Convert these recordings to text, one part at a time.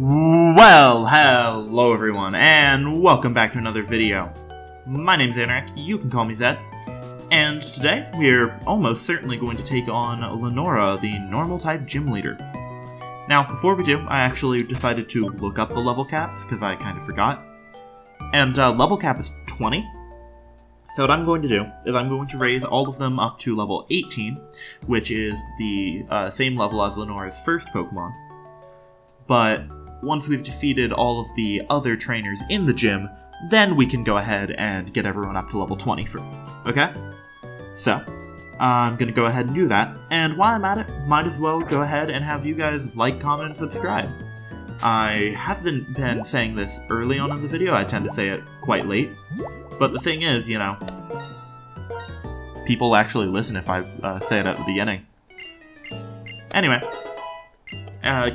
Well, hello everyone, and welcome back to another video. My name's Anarch, you can call me Zed, and today we're almost certainly going to take on Lenora, the normal-type gym leader. Now, before we do, I actually decided to look up the level caps, because I kind of forgot. And level cap is 20, so what I'm going to do is I'm going to raise all of them up to level 18, which is the same level as Lenora's first Pokemon. But once we've defeated all of the other trainers in the gym, then we can go ahead and get everyone up to level 20 okay? So, I'm going to go ahead and do that, and while I'm at it, might as well go ahead and have you guys like, comment, and subscribe. I haven't been saying this early on in the video, I tend to say it quite late, but the thing is, you know, people actually listen if I say it at the beginning. Anyway.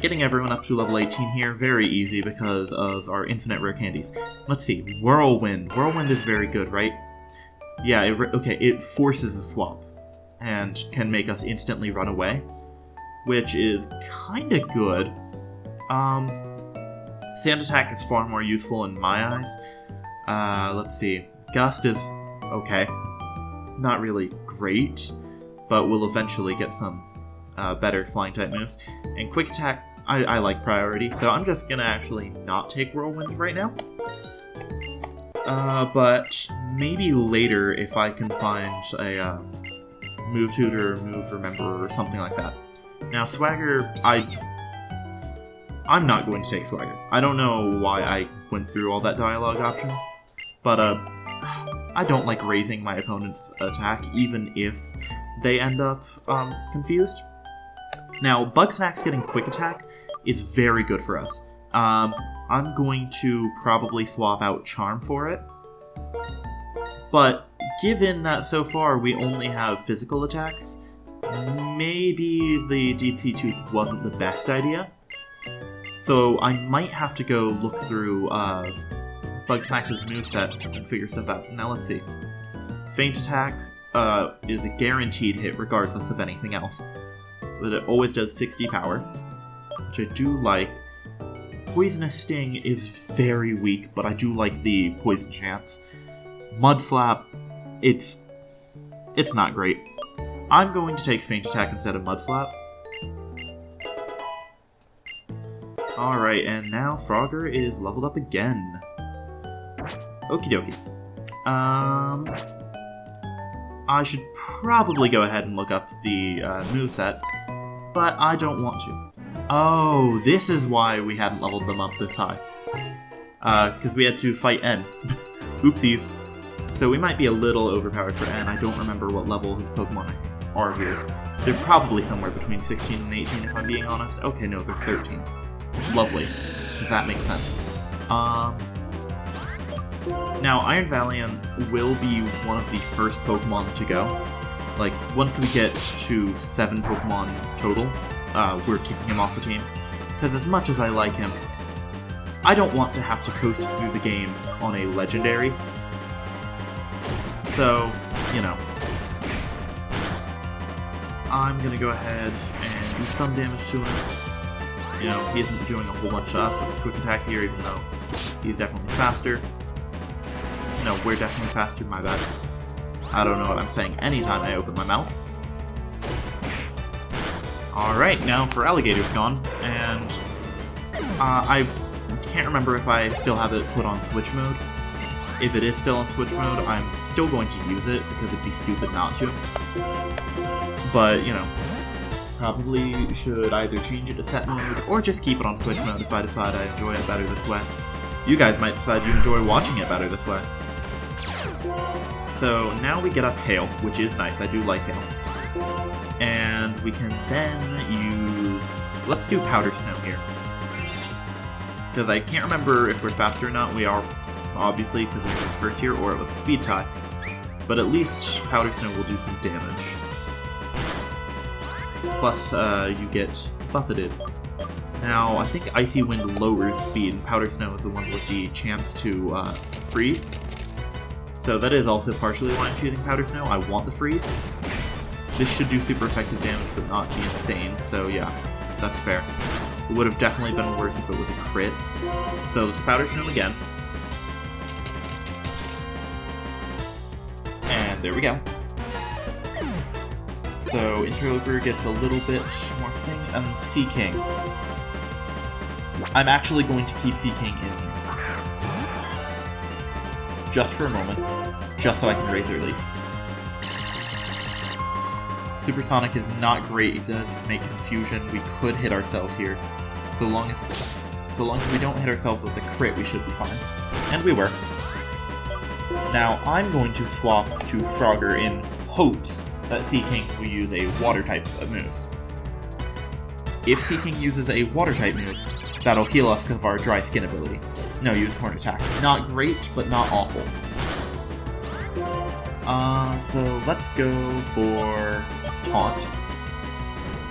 Getting everyone up to level 18 here, very easy because of our infinite rare candies. Let's see, Whirlwind. Whirlwind is very good, right? Yeah, it forces a swap and can make us instantly run away, which is kinda good. Sand Attack is far more useful in my eyes. Let's see, Gust is okay. Not really great, but we'll eventually get some better flying type moves. And Quick Attack, I like priority, so I'm just gonna actually not take Whirlwind right now. But maybe later if I can find a Move Tutor, Move Remember, or something like that. Now Swagger, I'm not going to take Swagger. I don't know why I went through all that dialogue option, but I don't like raising my opponent's attack even if they end up confused. Now, Bugsnax getting Quick Attack is very good for us. I'm going to probably swap out Charm for it. But given that so far we only have physical attacks, maybe the Deep Sea Tooth wasn't the best idea. So I might have to go look through Bugsnax's movesets and figure stuff out. Now let's see. Feint Attack is a guaranteed hit regardless of anything else. But it always does 60 power, which I do like. Poisonous Sting is very weak, but I do like the poison chance. Mud Slap, it's not great. I'm going to take Feint Attack instead of Mud Slap. Alright, and now Frogger is leveled up again. Okie dokie. I should probably go ahead and look up the movesets, but I don't want to. Oh, this is why we hadn't leveled them up this high. Because we had to fight N. Oopsies. So we might be a little overpowered for N. I don't remember what level his Pokemon are here. They're probably somewhere between 16 and 18 if I'm being honest. Okay, no, they're 13. Lovely. Does that make sense? Now, Iron Valiant will be one of the first Pokemon to go. Like, once we get to 7 Pokemon total, we're keeping him off the team. Because as much as I like him, I don't want to have to coast through the game on a Legendary. So, you know. I'm gonna go ahead and do some damage to him. You know, he isn't doing a whole bunch to us. It's Quick Attack here, even though he's definitely faster. No, we're definitely faster, my bad. I don't know what I'm saying anytime I open my mouth. Alright, now for Alligator's gone, and I can't remember if I still have it put on Switch mode. If it is still on Switch mode, I'm still going to use it, because it'd be stupid not to. But, you know, probably should either change it to set mode, or just keep it on Switch mode if I decide I enjoy it better this way. You guys might decide you enjoy watching it better this way. So now we get up Hail, which is nice, I do like Hail. And we can then use... let's do Powder Snow here. Because I can't remember if we're faster or not, we are, obviously, because it was a first tier, or it was a speed tie. But at least Powder Snow will do some damage. Plus, you get buffeted. Now, I think Icy Wind lowers speed, and Powder Snow is the one with the chance to freeze. So that is also partially why I'm choosing Powder Snow. I want the freeze. This should do super effective damage, but not be insane, so yeah, that's fair. It would have definitely been worse if it was a crit. So let's Powder Snow again. And there we go. So Interloper gets a little bit more thing, and then Sea King. I'm actually going to keep Sea King in here. Just for a moment, just so I can Razor Leaf. Supersonic is not great, it does make confusion. We could hit ourselves here. So long as we don't hit ourselves with the crit, we should be fine. And we were. Now I'm going to swap to Frogger in hopes that Sea King will use a water type move. If Sea King uses a water type move, that'll heal us because of our dry skin ability. No, use Horn Attack. Not great, but not awful. So let's go for Taunt.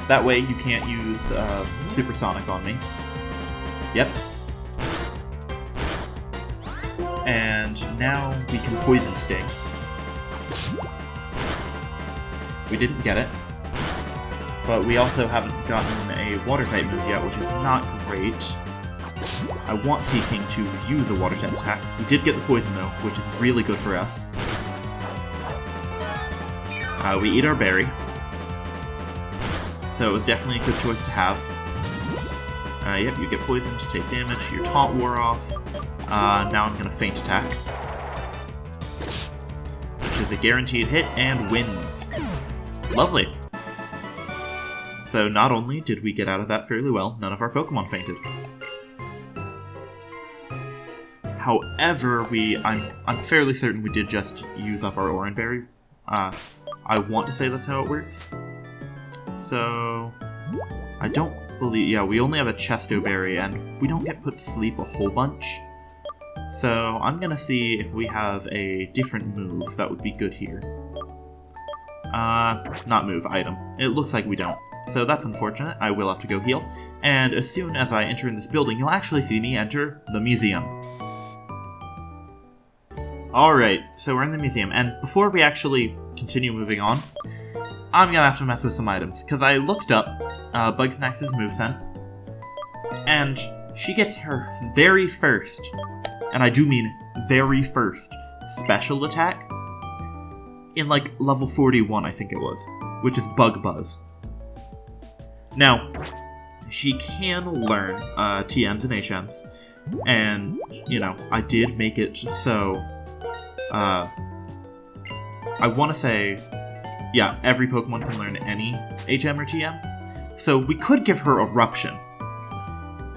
That way you can't use Supersonic on me. Yep. And now we can Poison Sting. We didn't get it. But we also haven't gotten a water type move yet, which is not great. I want Sea King to use a water type attack. We did get the poison though, which is really good for us. We eat our berry. So it was definitely a good choice to have. Yep, you get poisoned to take damage, your taunt wore off. Now I'm gonna Feint Attack. Which is a guaranteed hit and wins. Lovely. So not only did we get out of that fairly well, none of our Pokemon fainted. However, I'm fairly certain we did just use up our Oran Berry. I want to say that's how it works. So I don't believe, yeah, we only have a Chesto Berry and we don't get put to sleep a whole bunch. So I'm gonna see if we have a different move that would be good here. Not move, item. It looks like we don't. So that's unfortunate. I will have to go heal. And as soon as I enter in this building, you'll actually see me enter the museum. Alright, so we're in the museum, and before we actually continue moving on, I'm gonna have to mess with some items, because I looked up Bugsnax's moveset, and she gets her very first, and I do mean very first, special attack in like level 41, I think it was, which is Bug Buzz. Now, she can learn TMs and HMs, and, you know, I did make it so... I want to say, yeah, every Pokemon can learn any HM or TM. So we could give her Eruption,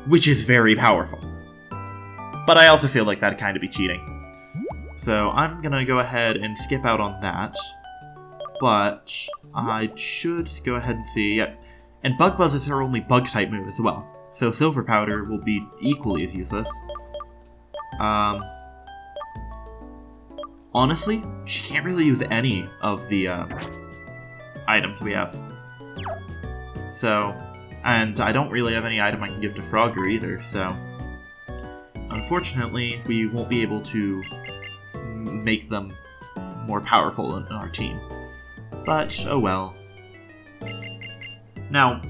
which is very powerful. But I also feel like that'd kind of be cheating. So I'm going to go ahead and skip out on that. But I should go ahead and see, yeah. And Bug Buzz is her only Bug-type move as well. So Silver Powder will be equally as useless. Honestly, she can't really use any of the items we have. So, and I don't really have any item I can give to Frogger either, so... Unfortunately, we won't be able to make them more powerful in our team. But, oh well. Now,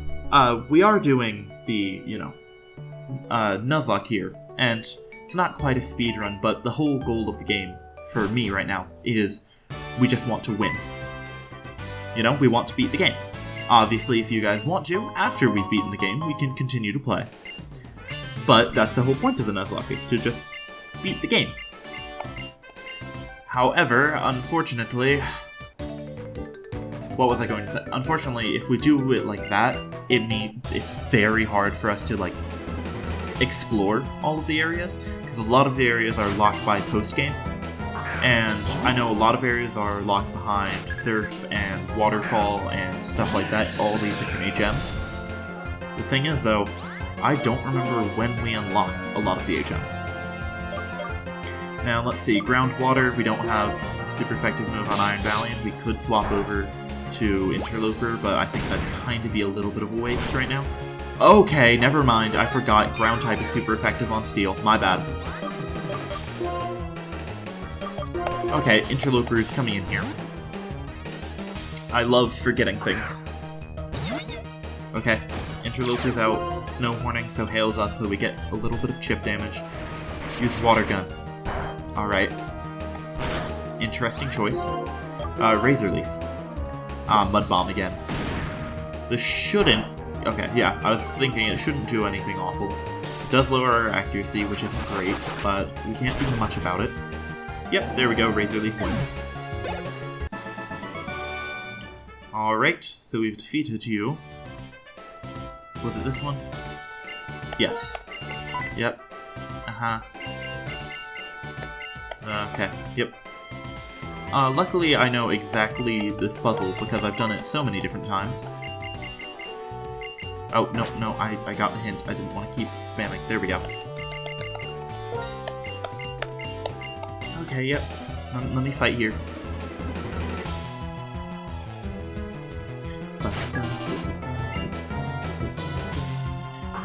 we are doing the, you know, Nuzlocke here, and it's not quite a speedrun, but the whole goal of the game for me right now is we just want to win. You know, we want to beat the game. Obviously, if you guys want to, after we've beaten the game, we can continue to play. But that's the whole point of the Nuzlocke, is to just beat the game. However, unfortunately... What was I going to say? Unfortunately, if we do it like that, it means it's very hard for us to, like, explore all of the areas, because a lot of the areas are locked by post-game. And I know a lot of areas are locked behind Surf and Waterfall and stuff like that, all these different HMs. The thing is, though, I don't remember when we unlock a lot of the HMs. Now, let's see, Ground Water, we don't have a super effective move on Iron Valiant. We could swap over to Interloper, but I think that'd kind of be a little bit of a waste right now. Okay, never mind, I forgot Ground type is super effective on Steel, my bad. Okay, Interloper is coming in here. I love forgetting things. Okay, Interloper's out, Snow Horning, so Hail's up, so we get a little bit of chip damage. Use Water Gun. Alright. Interesting choice. Razor Leaf. Mud Bomb again. This shouldn't... Okay, yeah, I was thinking it shouldn't do anything awful. It does lower our accuracy, which isn't great, but we can't do much about it. Yep, there we go, Razor Leaf wins. Alright, so we've defeated you. Was it this one? Yes. Yep. Uh-huh. Okay, yep. Luckily I know exactly this puzzle because I've done it so many different times. Oh, no, I got the hint. I didn't want to keep spamming. There we go. Okay, yep. Let me fight here.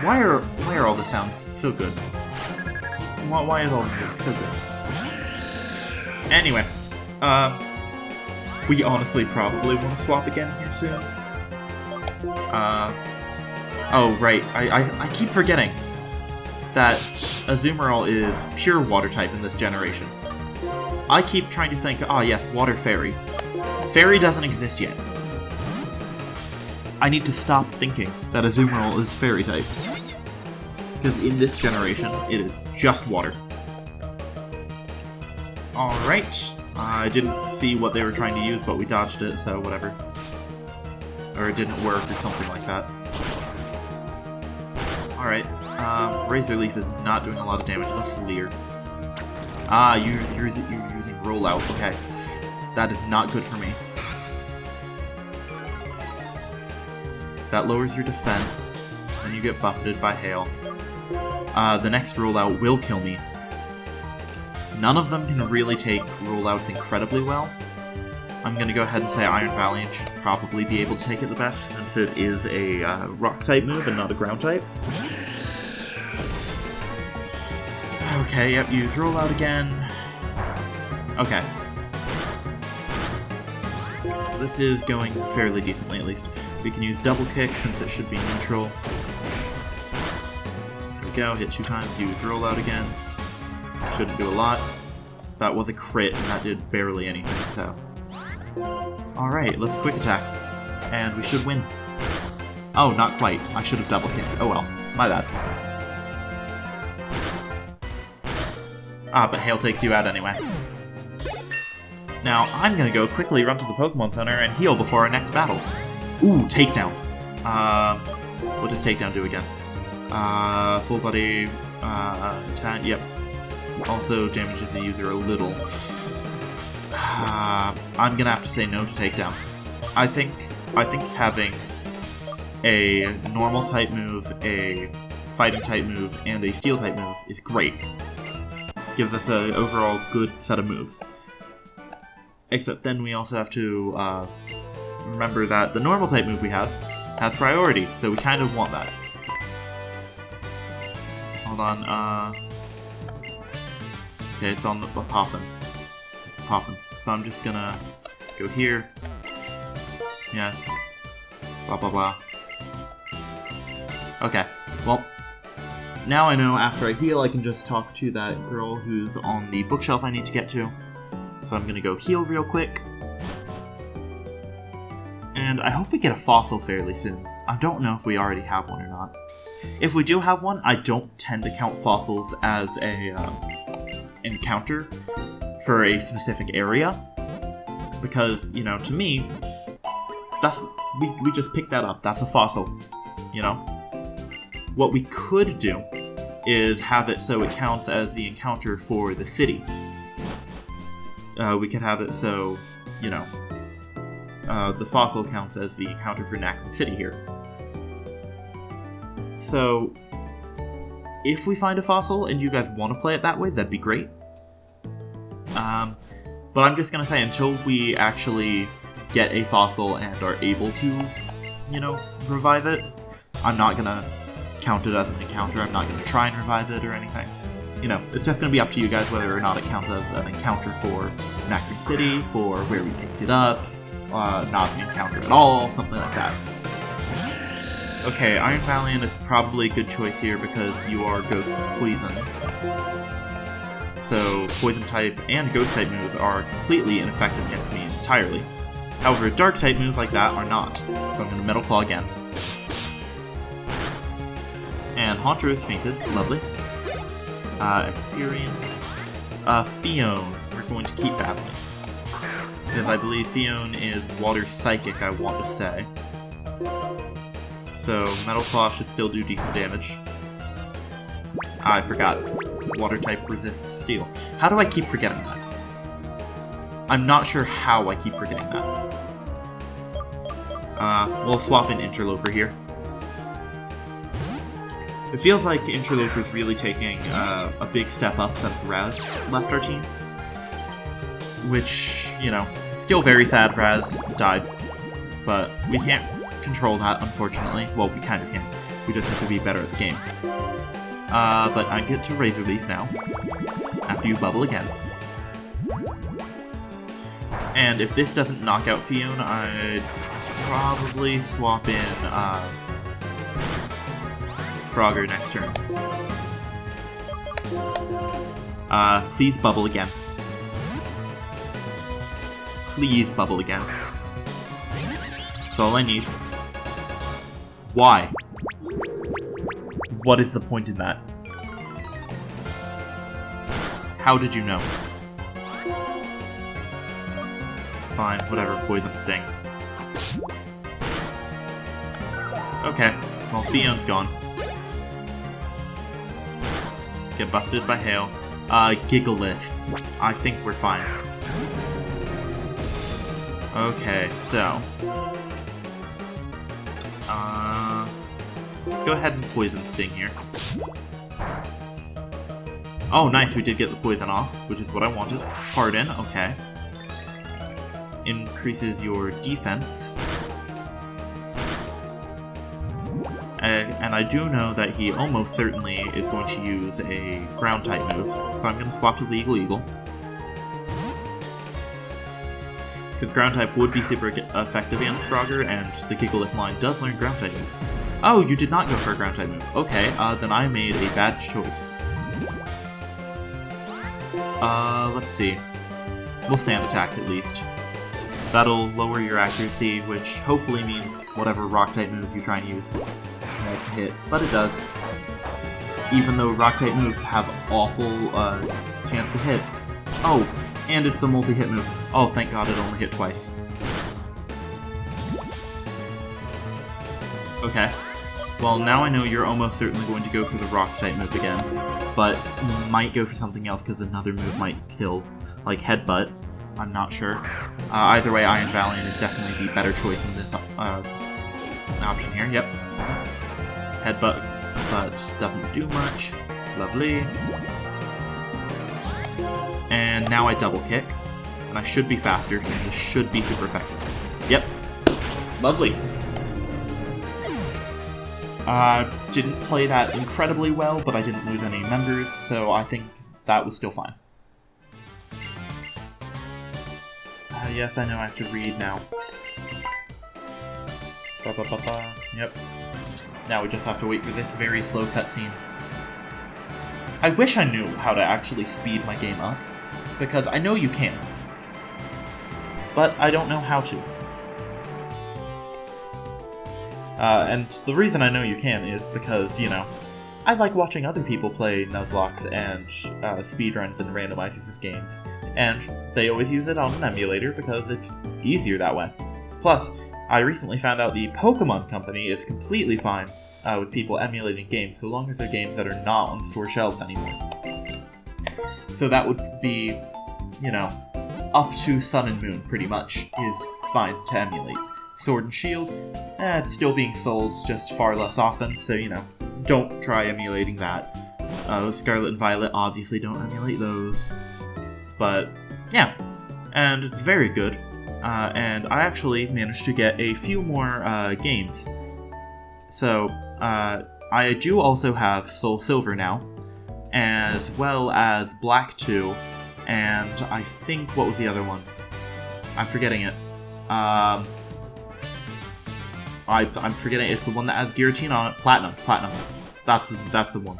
Why are all the sounds so good? Why is all the music so good? Anyway, we honestly probably want to swap again here soon. Oh right, I keep forgetting that Azumarill is pure water type in this generation. I keep trying to think, yes, Water Fairy. Fairy doesn't exist yet. I need to stop thinking that Azumarill is Fairy type. Because in this generation, it is just water. Alright. I didn't see what they were trying to use, but we dodged it, so whatever. Or it didn't work, or something like that. Alright. Razor Leaf is not doing a lot of damage. Let's Leer. You're using Rollout. Okay. That is not good for me. That lowers your defense, and you get buffeted by Hail. The next rollout will kill me. None of them can really take rollouts incredibly well. I'm gonna go ahead and say Iron Valiant should probably be able to take it the best, since it is a rock-type move and not a ground-type. Okay, yep, use rollout again. Okay. This is going fairly decently, at least. We can use Double Kick, since it should be neutral. Go, hit 2 times, use rollout again. Shouldn't do a lot. That was a crit, and that did barely anything, so... Alright, let's quick attack. And we should win. Oh, not quite. I should have double kicked. Oh well, my bad. But Hail takes you out anyway. Now, I'm gonna go quickly run to the Pokemon Center and heal before our next battle. Ooh, Takedown. What does Takedown do again? Full body, attack, yep. Also damages the user a little. I'm gonna have to say no to Takedown. I think having a normal type move, a fighting type move, and a steel type move is great. Gives us an overall good set of moves. Except then we also have to remember that the normal type move we have has priority, so we kind of want that. Hold on, okay, it's on the Poppins. So I'm just gonna go here. Yes. Blah blah blah. Okay, well, now I know after I heal I can just talk to that girl who's on the bookshelf I need to get to. So I'm gonna go heal real quick. And I hope we get a fossil fairly soon. I don't know if we already have one or not. If we do have one, I don't tend to count fossils as a encounter for a specific area. Because, you know, to me, that's we just picked that up. That's a fossil, you know? What we could do is have it so it counts as the encounter for the city. We could have it so, you know, the fossil counts as the encounter for Nacron City here. So, if we find a fossil and you guys want to play it that way, that'd be great. But I'm just going to say, until we actually get a fossil and are able to, you know, revive it, I'm not going to count it as an encounter. I'm not going to try and revive it or anything. You know, it's just going to be up to you guys whether or not it counts as an encounter for Nacron City, for where we picked it up, not an encounter at all, something like that. Okay, Iron Valiant is probably a good choice here because you are Ghost Poison. So, Poison type and Ghost type moves are completely ineffective against me entirely. However, Dark type moves like that are not. So I'm going to Metal Claw again. And Haunter is fainted. Lovely. Experience. Theon. We're going to keep battling. Because I believe Theon is Water Psychic, I want to say. So, Metal Claw should still do decent damage. I forgot. Water type resists Steel. How do I keep forgetting that? I'm not sure how I keep forgetting that. We'll swap in Interloper here. It feels like Interloper's really taking a big step up since Raz left our team. Which, you know, still very sad Raz died. But we can't control that, unfortunately. Well, we kind of can. We just have to be better at the game. But I get to Razor Leaf now. After you bubble again. And if this doesn't knock out Theon, I'd probably swap in Frogger next turn. Please bubble again. Please bubble again. That's all I need. Why? What is the point in that? How did you know? Fine, whatever, Poison Sting. Okay, well, Theon's gone. Get buffeted by Hail. Gigalith. I think we're fine. Okay, so... go ahead and Poison Sting here. Oh, nice, we did get the poison off, which is what I wanted. Harden, okay. Increases your defense. And I do know that he almost certainly is going to use a ground-type move, so I'm going to swap to Legal Eagle. Because ground-type would be super effective against Frogger, and the Gigalith line does learn ground-type moves. Oh, you did not go for a ground-type move. Okay, then I made a bad choice. Let's see. We'll Sand Attack at least. That'll lower your accuracy, which hopefully means whatever rock-type move you try and use won't hit, but it does. Even though rock-type moves have awful chance to hit. Oh, and it's a multi-hit move. Oh, thank God it only hit twice. Okay. Well, now I know you're almost certainly going to go for the rock-type move again, but you might go for something else because another move might kill, like Headbutt. I'm not sure. Either way, Iron Valiant is definitely the better choice in this option here. Yep. Headbutt, but doesn't do much. Lovely. And now I double kick, and I should be faster, and this should be super effective. Yep. Lovely. Didn't play that incredibly well, but I didn't lose any members, so I think that was still fine. Yes, I know I have to read now. Yep. Now we just have to wait for this very slow cutscene. I wish I knew how to actually speed my game up, because I know you can. But I don't know how to. And the reason I know you can is because, you know, I like watching other people play Nuzlocks and speedruns and randomizers of games, and they always use it on an emulator because it's easier that way. Plus, I recently found out the Pokemon Company is completely fine with people emulating games so long as they're games that are not on store shelves anymore. So that would be, you know, up to Sun and Moon pretty much is fine to emulate. Sword and Shield, it's still being sold, just far less often, so, you know, don't try emulating that. Scarlet and Violet obviously don't emulate those. But, yeah. And it's very good. And I actually managed to get a few more games. So, I do also have Soul Silver now, as well as Black 2, and I think, what was the other one? I'm forgetting it. I'm forgetting, it's the one that has Guillotine on it. Platinum. That's the one.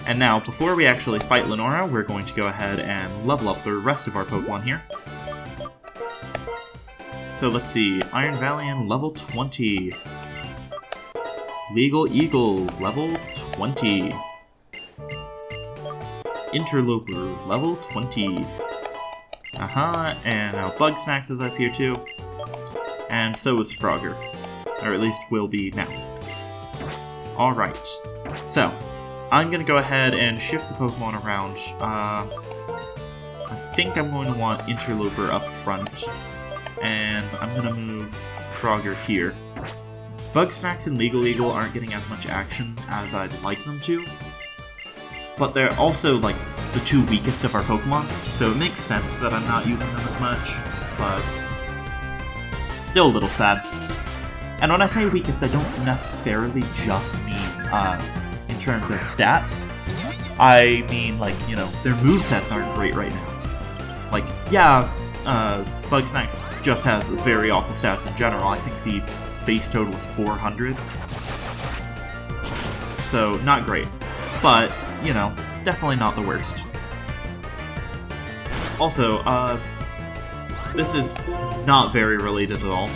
And now, before we actually fight Lenora, we're going to go ahead and level up the rest of our Pokemon here. So let's see, Iron Valiant, level 20. Legal Eagle, level 20. Interloper, level 20. And now Bugsnax is up here too. And so is Frogger. Or at least will be now. Alright, so I'm gonna go ahead and shift the Pokemon around. I think I'm going to want Interloper up front. And I'm gonna move Frogger here. Bugsnax and Legal Eagle aren't getting as much action as I'd like them to. But they're also, like, the two weakest of our Pokemon, so it makes sense that I'm not using them as much, but still a little sad. And when I say weakest, I don't necessarily just mean in terms of stats. I mean, like, you know, their movesets aren't great right now. Like, yeah, Bugsnax just has very awful stats in general. I think the base total is 400. So, not great. But, you know, definitely not the worst. Also, this is not very related at all.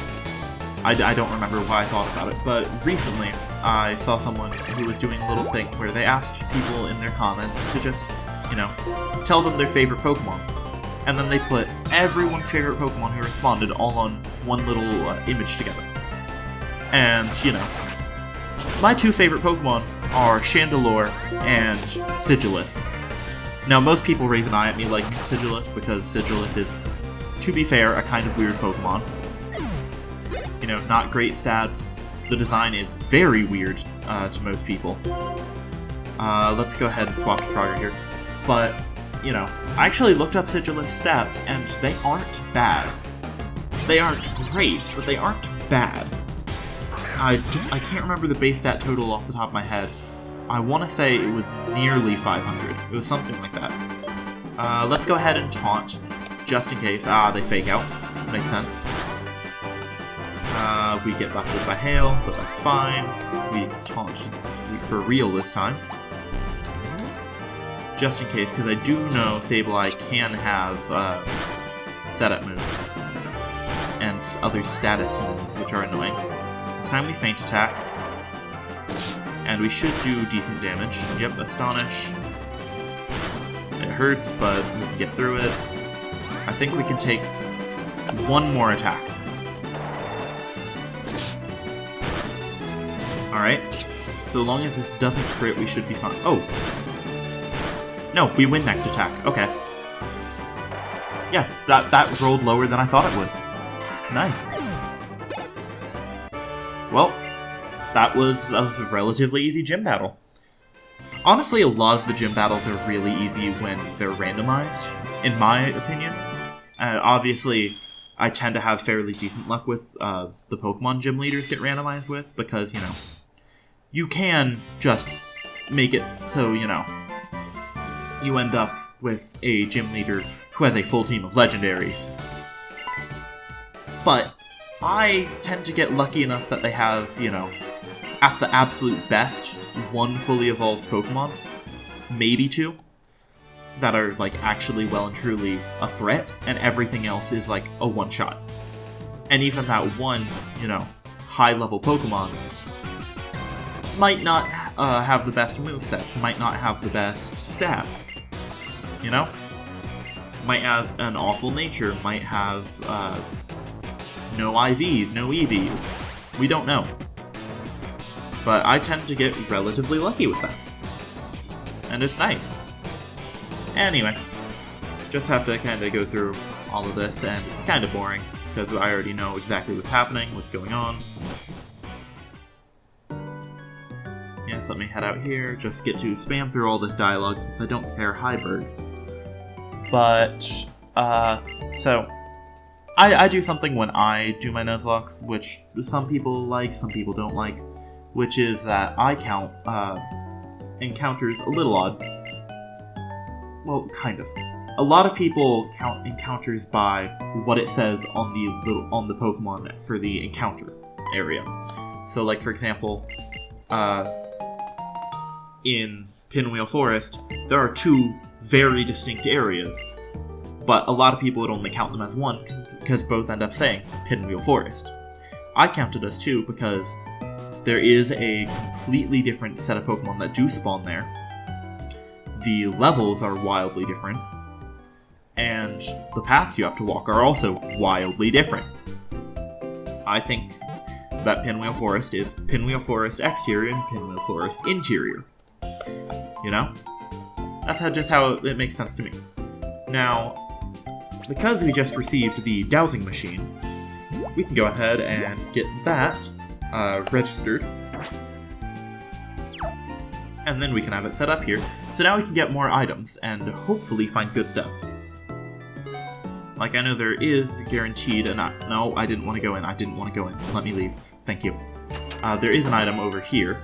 I don't remember why I thought about it, but recently I saw someone who was doing a little thing where they asked people in their comments to just, you know, tell them their favorite Pokemon. And then they put everyone's favorite Pokemon who responded all on one little image together. And, you know, my two favorite Pokemon are Chandelure and Sigilith. Now, most people raise an eye at me liking Sigilith because Sigilith is, to be fair, a kind of weird Pokemon. You know, not great stats. The design is very weird to most people. Let's go ahead and swap to Frogger here. But, you know, I actually looked up Sigilith's stats, and they aren't bad. They aren't great, but they aren't bad. I can't remember the base stat total off the top of my head. I want to say it was nearly 500. It was something like that. Let's go ahead and taunt, just in case. They fake out. Makes sense. We get buffeted by Hail, but that's fine. We taunt for real this time. Just in case, because I do know Sableye can have setup moves and other status moves, which are annoying. This time we Feint Attack, and we should do decent damage. Yep, Astonish. It hurts, but we can get through it. I think we can take one more attack. Alright, so long as this doesn't crit, we should be fine. Oh! No, we win next attack. Okay. Yeah, that rolled lower than I thought it would. Nice. Well, that was a relatively easy gym battle. Honestly, a lot of the gym battles are really easy when they're randomized, in my opinion. Obviously, I tend to have fairly decent luck with the Pokemon gym leaders get randomized with, because, you know, you can just make it so, you know, you end up with a gym leader who has a full team of legendaries. But I tend to get lucky enough that they have, you know, at the absolute best, one fully evolved Pokemon, maybe two, that are, like, actually well and truly a threat, and everything else is, like, a one-shot. And even that one, you know, high-level Pokemon might not have the best movesets, might not have the best stat, you know? Might have an awful nature, might have, no IVs, no EVs. We don't know. But I tend to get relatively lucky with that. And it's nice. Anyway, just have to kind of go through all of this, and it's kind of boring, because I already know exactly what's happening, what's going on. Yes, let me head out here, just get to spam through all this dialogue since I don't care Hybrid. But, so, I do something when I do my Nuzlocke, which some people like, some people don't like, which is that I count encounters a little odd. Well, kind of. A lot of people count encounters by what it says on the Pokemon for the encounter. area. So, like, for example, in Pinwheel Forest, there are 2 very distinct areas, but a lot of people would only count them as one because both end up saying Pinwheel Forest. I count it as 2 because there is a completely different set of Pokemon that do spawn there. The levels are wildly different, and the paths you have to walk are also wildly different. I think that Pinwheel Forest is Pinwheel Forest exterior and Pinwheel Forest interior. You know? That's just how it makes sense to me. Now, because we just received the dowsing machine, we can go ahead and get that registered. And then we can have it set up here. So now we can get more items and hopefully find good stuff. Like, I know there is guaranteed an item. No, I didn't want to go in. I didn't want to go in. Let me leave. Thank you. There is an item over here.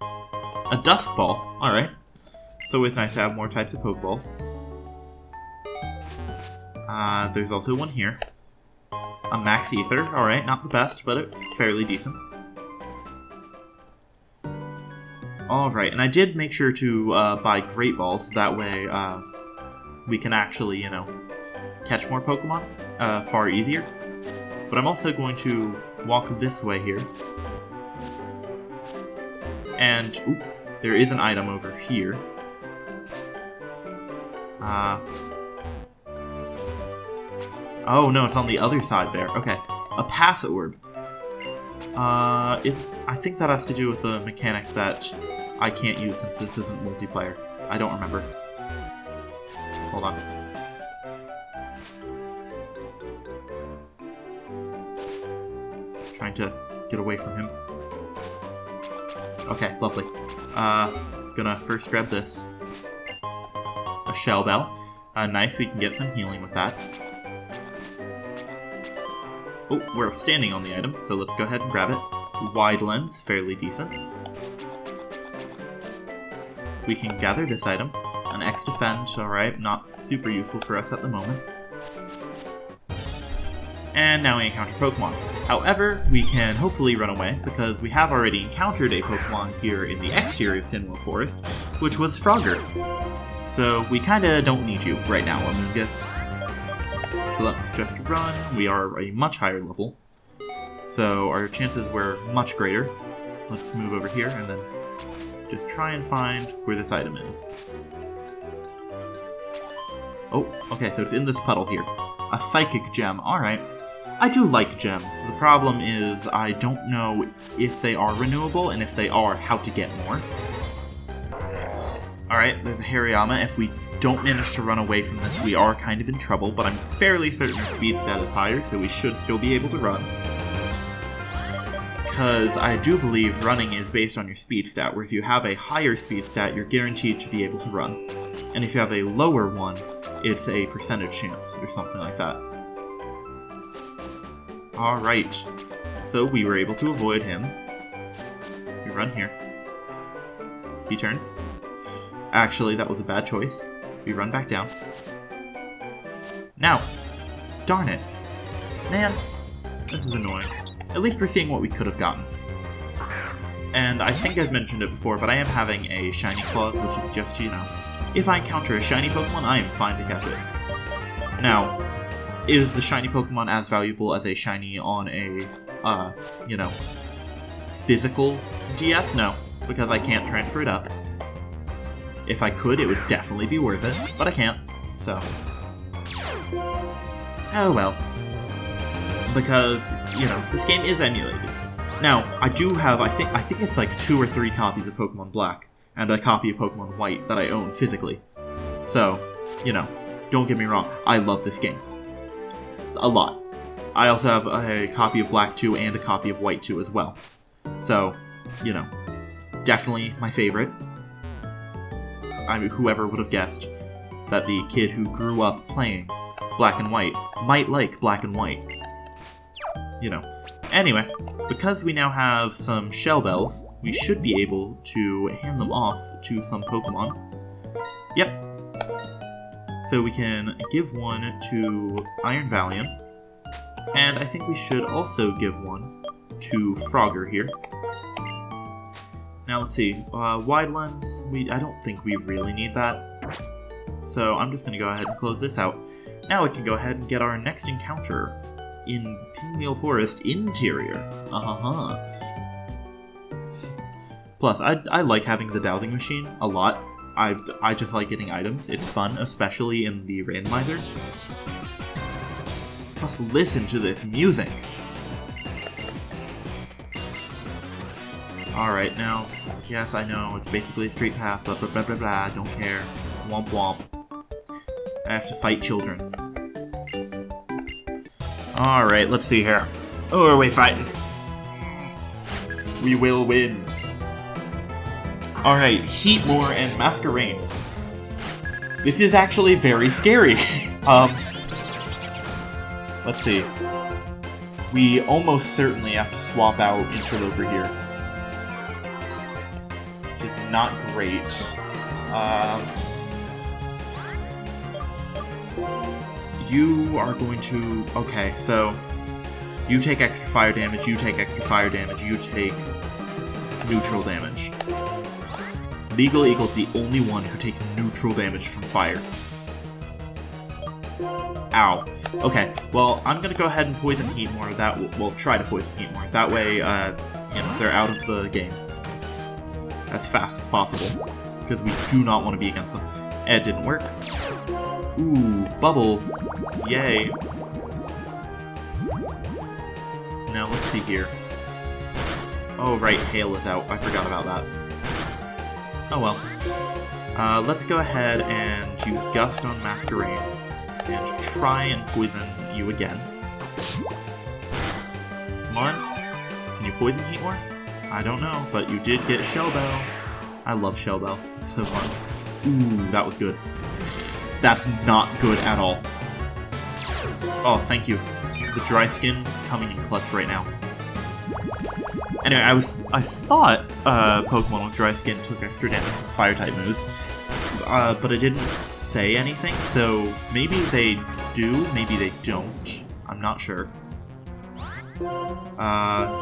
A Dusk Ball. Alright. It's always nice to have more types of Pokeballs. There's also one here. A Max Ether. Alright, not the best, but it's fairly decent. Alright, and I did make sure to buy Great Balls. That way, we can actually, you know, catch more Pokemon far easier. But I'm also going to walk this way here. And, oop, there is an item over here. Oh no, it's on the other side there. Okay, a Pass Orb. I think that has to do with the mechanic that I can't use since this isn't multiplayer. I don't remember. Hold on. Trying to get away from him. Okay, lovely. Gonna first grab this. A Shell Bell. Nice, we can get some healing with that. Oh, we're standing on the item, so let's go ahead and grab it. Wide Lens, fairly decent. We can gather this item. An X Defend, alright, not super useful for us at the moment. And now we encounter Pokemon. However, we can hopefully run away, because we have already encountered a Pokemon here in the exterior of Pinwheel Forest, which was Frogger. So we kinda don't need you right now, Amoonguss. So let's just run. We are a much higher level, so our chances were much greater. Let's move over here and then just try and find where this item is. Oh, okay, so it's in this puddle here. A Psychic Gem, alright. I do like gems. The problem is I don't know if they are renewable, and if they are, how to get more. Alright, there's a Hariyama. If we don't manage to run away from this, we are kind of in trouble, but I'm fairly certain our speed stat is higher, so we should still be able to run. Because I do believe running is based on your speed stat, where if you have a higher speed stat, you're guaranteed to be able to run. And if you have a lower one, it's a percentage chance, or something like that. Alright, so we were able to avoid him. We run here. He turns. Actually, that was a bad choice. We run back down. Now! Darn it! Man, this is annoying. At least we're seeing what we could have gotten. And I think I've mentioned it before, but I am having a Shiny Clause, which is just, you know, if I encounter a Shiny Pokemon, I am fine to catch it. Now, is the Shiny Pokemon as valuable as a Shiny on a, you know, physical DS? No, because I can't transfer it up. If I could, it would definitely be worth it, but I can't, so. Oh well. Because, you know, this game is emulated. Now, I do have, I think it's like 2 or 3 copies of Pokemon Black, and a copy of Pokemon White that I own physically. So, you know, don't get me wrong, I love this game. A lot. I also have a copy of Black 2 and a copy of White 2 as well. So, you know, definitely my favorite. I mean, whoever would have guessed that the kid who grew up playing Black and White might like Black and White. You know. Anyway, because we now have some Shell Bells, we should be able to hand them off to some Pokemon. Yep. So we can give one to Iron Valiant. And I think we should also give one to Frogger here. Now let's see, wide lens, I don't think we really need that. So I'm just going to go ahead and close this out. Now we can go ahead and get our next encounter in Pinwheel Forest Interior. Plus, I like having the dowsing machine a lot. I just like getting items. It's fun, especially in the randomizer. Plus, listen to this music. Alright, now, yes, I know, it's basically a straight path, blah blah blah blah blah, don't care. Womp womp. I have to fight children. Alright, let's see here. Who are we fighting? We will win. Alright, Heatmore and Masquerain. This is actually very scary. Let's see. We almost certainly have to swap out Interloper here. Which is not great. You are going to... Okay, so... You take extra fire damage, you take extra fire damage, you take neutral damage. Legal equals the only one who takes neutral damage from fire. Ow. Okay, well, I'm gonna go ahead and poison Heatmore. Well, try to poison Heatmore. That way, you know, they're out of the game as fast as possible, because we do not want to be against them. It didn't work. Ooh, bubble. Yay. Now, let's see here. Oh, right, Hail is out. I forgot about that. Oh well. Let's go ahead and use Gust on Masquerain and try and poison you again. Come on. Can you poison Heatmore? I don't know, but you did get Shell Bell. I love Shell Bell. It's so fun. Ooh, that was good. That's not good at all. Oh, thank you. The dry skin coming in clutch right now. Anyway, I thought Pokemon with dry skin took extra damage from fire type moves, but it didn't say anything, so maybe they do, maybe they don't. I'm not sure.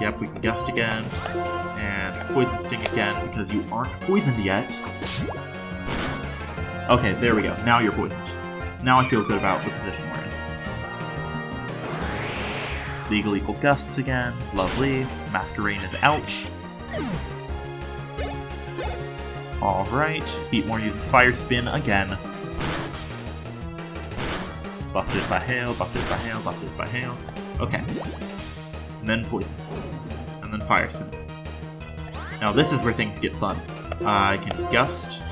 Yep, we can Gust again, and Poison Sting again, because you aren't poisoned yet. Okay, there we go. Now you're poisoned. Now I feel good about the position we're in. Legal equal Gusts again. Lovely. Masquerain is out. Alright. Heatmore uses Fire Spin again. Buffeted by Hail, buffeted by Hail, buffeted by Hail. Okay. And then Poison. And then Fire Spin. Now this is where things get fun. I can Gust,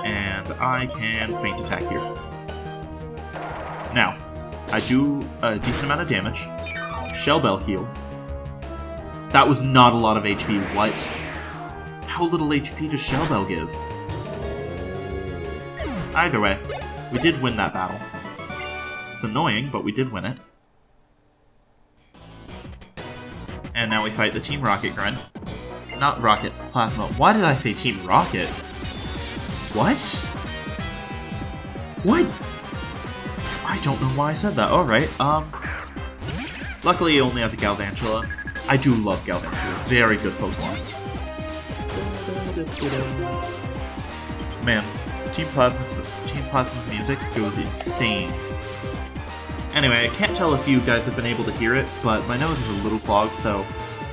and I can Feint Attack here. Now, I do a decent amount of damage. Shell Bell heal. That was not a lot of HP. What? How little HP does Shell Bell give? Either way, we did win that battle. It's annoying, but we did win it. And now we fight the Team Rocket Grunt. Not Rocket, Plasma. Why did I say Team Rocket? What? What? I don't know why I said that. Alright, luckily he only has a Galvantula. I do love Galvantula. Very good Pokemon. Man, Team Plasma's music goes insane. Anyway, I can't tell if you guys have been able to hear it, but my nose is a little clogged, so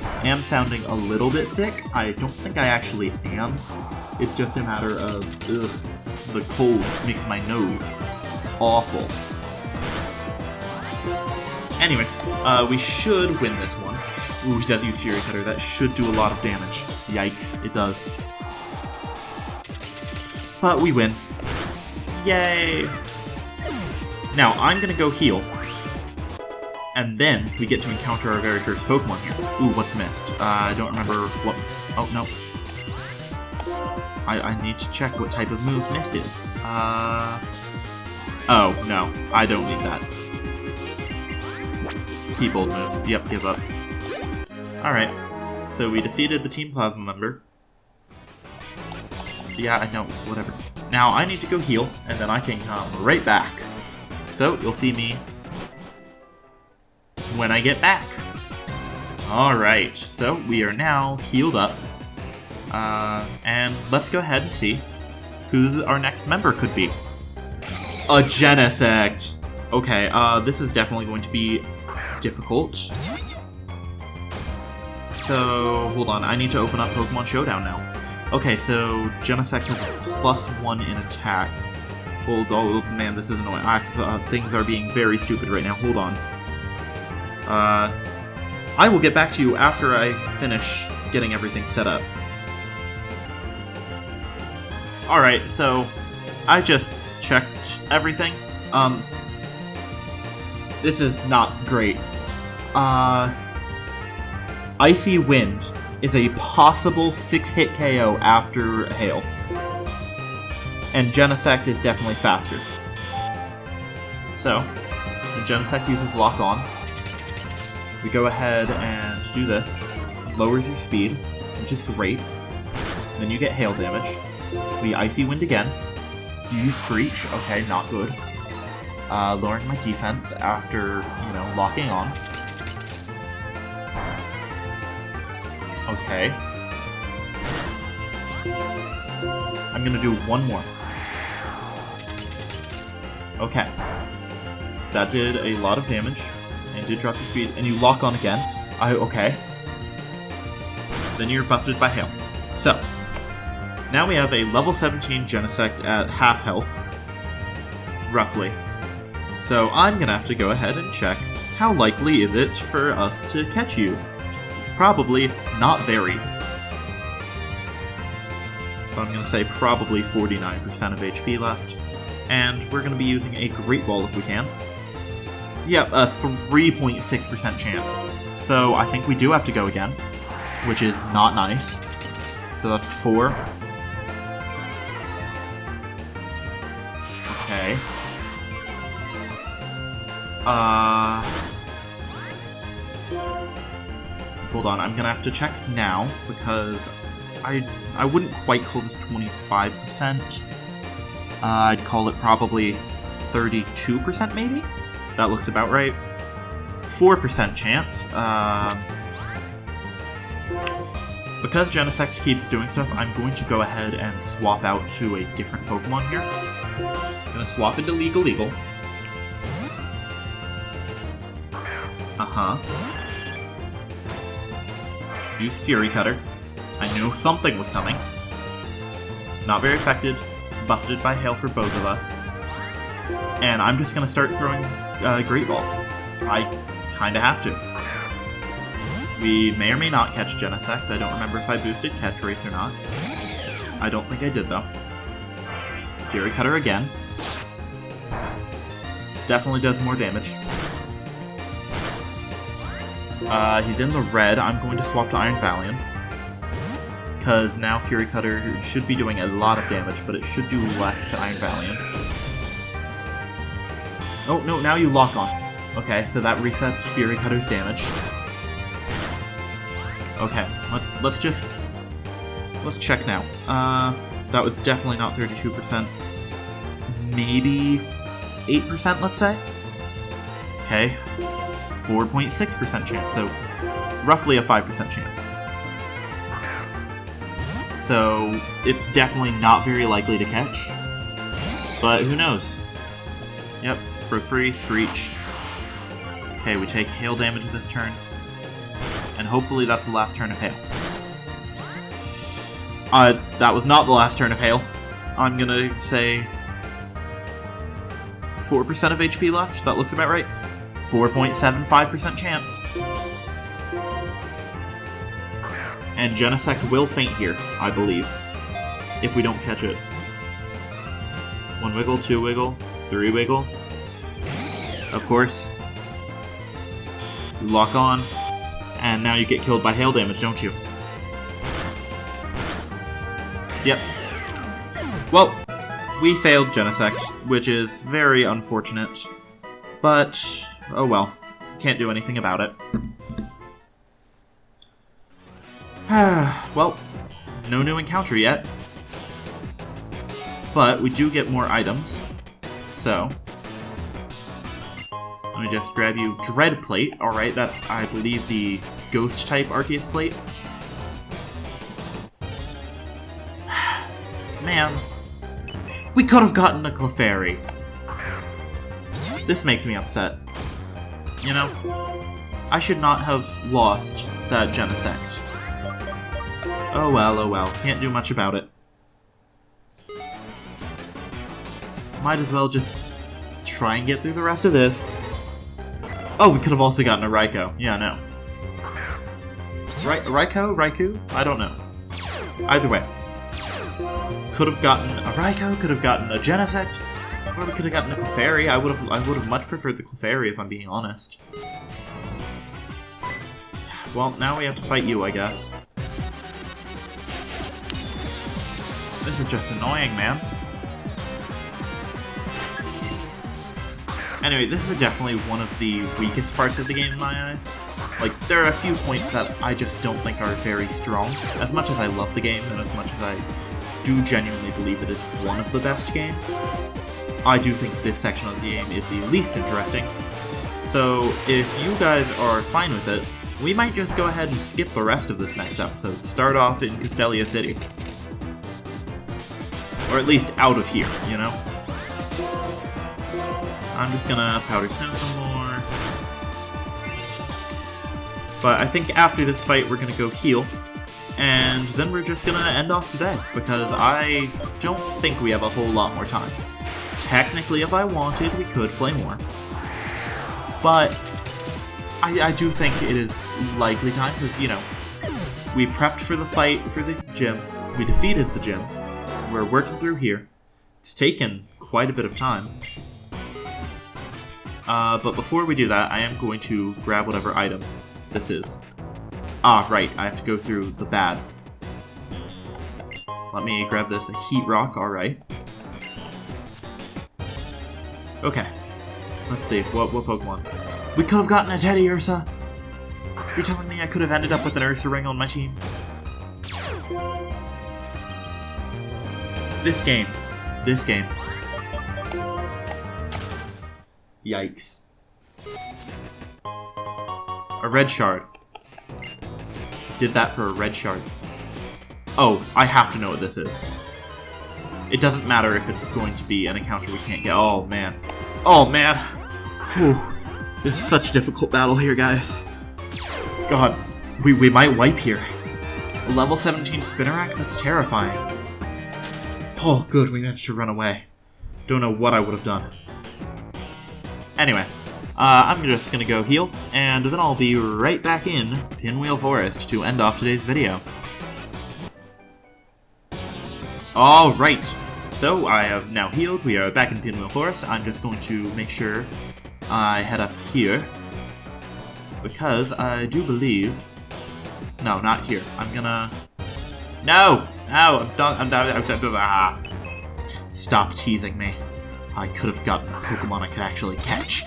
I am sounding a little bit sick. I don't think I actually am. It's just a matter of, the cold makes my nose awful. Anyway, we should win this one. Ooh, he does use Fury Cutter. That should do a lot of damage. Yike, it does. But we win. Yay! Now, I'm gonna go heal. And then, we get to encounter our very first Pokemon here. Ooh, what's Misc? I don't remember what... Oh, no. I need to check what type of move Misc is. Oh, no. I don't need that. Keep old moves. Yep, give up. Alright. So we defeated the Team Plasma member. Yeah, I know. Whatever. Now, I need to go heal, and then I can come right back. So, you'll see me when I get back. Alright, so we are now healed up. And let's go ahead and see who our next member could be. A Genesect! Okay, this is definitely going to be difficult. So, hold on, I need to open up Pokemon Showdown now. Okay, so Genesect has a +1 in attack. Oh man, this is annoying. Things are being very stupid right now. Hold on. I will get back to you after I finish getting everything set up. Alright, so I just checked everything. This is not great. Icy Wind is a possible 6-hit KO after Hail. And Genesect is definitely faster. So, when Genesect uses Lock On, we go ahead and do this. Lowers your speed, which is great. Then you get Hail damage. We Icy Wind again. You use Screech, okay, not good. Lowering my defense after, locking on. Okay. I'm gonna do one more. Okay. That did a lot of damage, and did drop your speed, and you lock on again. Okay. Then you're buffeted by Hail. So, now we have a level 17 Genesect at half health, roughly. So I'm gonna have to go ahead and check how likely is it for us to catch you. Probably not very. So I'm gonna say probably 49% of HP left. And we're going to be using a Great Ball if we can. Yep, a 3.6% chance. So I think we do have to go again, which is not nice. So that's 4. Okay. Hold on, I'm going to have to check now, because I wouldn't quite call this 25%. I'd call it probably 32% maybe? That looks about right. 4% chance. Because Genesect keeps doing stuff, I'm going to go ahead and swap out to a different Pokemon here. I'm going to swap into Legal. Use Fury Cutter. I knew something was coming. Not very effective. Buffeted by Hail for both of us. And I'm just going to start throwing Great Balls. I kind of have to. We may or may not catch Genesect. I don't remember if I boosted catch rates or not. I don't think I did, though. Fury Cutter again. Definitely does more damage. He's in the red. I'm going to swap to Iron Valiant. Because now Fury Cutter should be doing a lot of damage, but it should do less to Iron Valiant. Oh, no, now you lock on. Okay, so that resets Fury Cutter's damage. Okay, let's check now. That was definitely not 32%. Maybe 8%, let's say? Okay, 4.6% chance, so roughly a 5% chance. So it's definitely not very likely to catch. But who knows? Yep, broke free, Screech. Okay, we take Hail damage this turn. And hopefully that's the last turn of Hail. That was not the last turn of Hail. I'm gonna say 4% of HP left. That looks about right. 4.75% chance. And Genesect will faint here, I believe, if we don't catch it. 1 wiggle, 2 wiggle, 3 wiggle. Of course. You lock on, and now you get killed by Hail damage, don't you? Yep. Well, we failed Genesect, which is very unfortunate. But, oh well. Can't do anything about it. Well, no new encounter yet. But we do get more items. So, Let me just grab you. Dread Plate. Alright, that's, I believe, the Ghost type Arceus Plate. Man. We could have gotten a Clefairy. This makes me upset. You know? I should not have lost that Genesect. Oh well, oh well. Can't do much about it. Might as well just try and get through the rest of this. Oh, we could have also gotten a Raikou. Yeah, no. Raikou? I don't know. Either way. Could have gotten a Raikou, could have gotten a Genesect, or we could have gotten a Clefairy. I would have much preferred the Clefairy if I'm being honest. Well, now we have to fight you, I guess. This is just annoying, man. Anyway, this is definitely one of the weakest parts of the game in my eyes. Like, there are a few points that I just don't think are very strong. As much as I love the game, and as much as I do genuinely believe it is one of the best games, I do think this section of the game is the least interesting. So, if you guys are fine with it, we might just go ahead and skip the rest of this next episode. Start off in Castelia City. Or at least out of here, you know? I'm just gonna Powder Snow some more. But I think after this fight we're gonna go heal. And then we're just gonna end off today, because I don't think we have a whole lot more time. Technically, if I wanted, we could play more. But I do think it is likely time, because, you know, we prepped for the fight for the gym, we defeated the gym, we're working through here. It's taken quite a bit of time. But before we do that, I am going to grab whatever item this is. Ah, right, I have to go through the bad. Let me grab this, a Heat Rock, alright. Okay, let's see, what Pokemon? We could have gotten a Teddy Ursa! You're telling me I could have ended up with an Ursa Ring on my team? This game. Yikes. A red shard. Did that for a red shard. Oh, I have to know what this is. It doesn't matter if it's going to be an encounter we can't get. Oh, man. Oh, man. Whew. This is such a difficult battle here, guys. God, we might wipe here. A level 17 Spinnerack? That's terrifying. Oh, good, we managed to run away. Don't know what I would have done. Anyway, I'm just gonna go heal, and then I'll be right back in Pinwheel Forest to end off today's video. Alright, so I have now healed, we are back in Pinwheel Forest. I'm just going to make sure I head up here, because I do believe... No, not here. I'm gonna... No! No! I'm done. Stop teasing me. I could have gotten a Pokemon I could actually catch.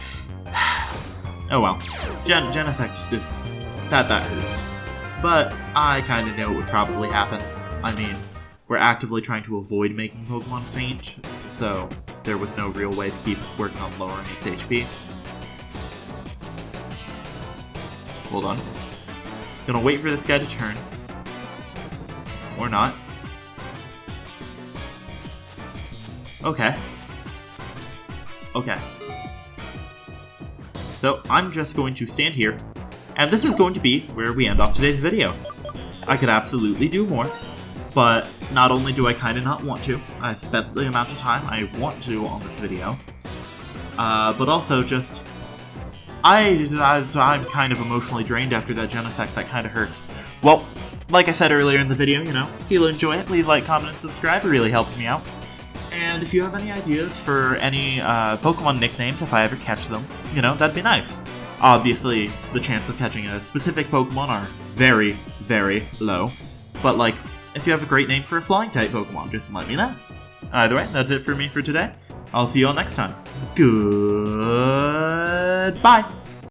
Oh well. Genesect is... That hurts. But I kind of know what would probably happen. I mean, we're actively trying to avoid making Pokemon faint, so there was no real way to keep working on lowering its HP. Hold on. Gonna wait for this guy to turn. Or not. Okay. Okay. So, I'm just going to stand here, and this is going to be where we end off today's video. I could absolutely do more, but not only do I kind of not want to, I spent the amount of time I want to on this video, but also just... I'm kind of emotionally drained after that Genesect. That kind of hurts. Well, like I said earlier in the video, you know, if you enjoy it, please like, comment, and subscribe. It really helps me out. And if you have any ideas for any Pokemon nicknames, if I ever catch them, you know, that'd be nice. Obviously, the chance of catching a specific Pokemon are very, very low. But, like, if you have a great name for a flying-type Pokemon, just let me know. Either way, that's it for me for today. I'll see you all next time. Goodbye!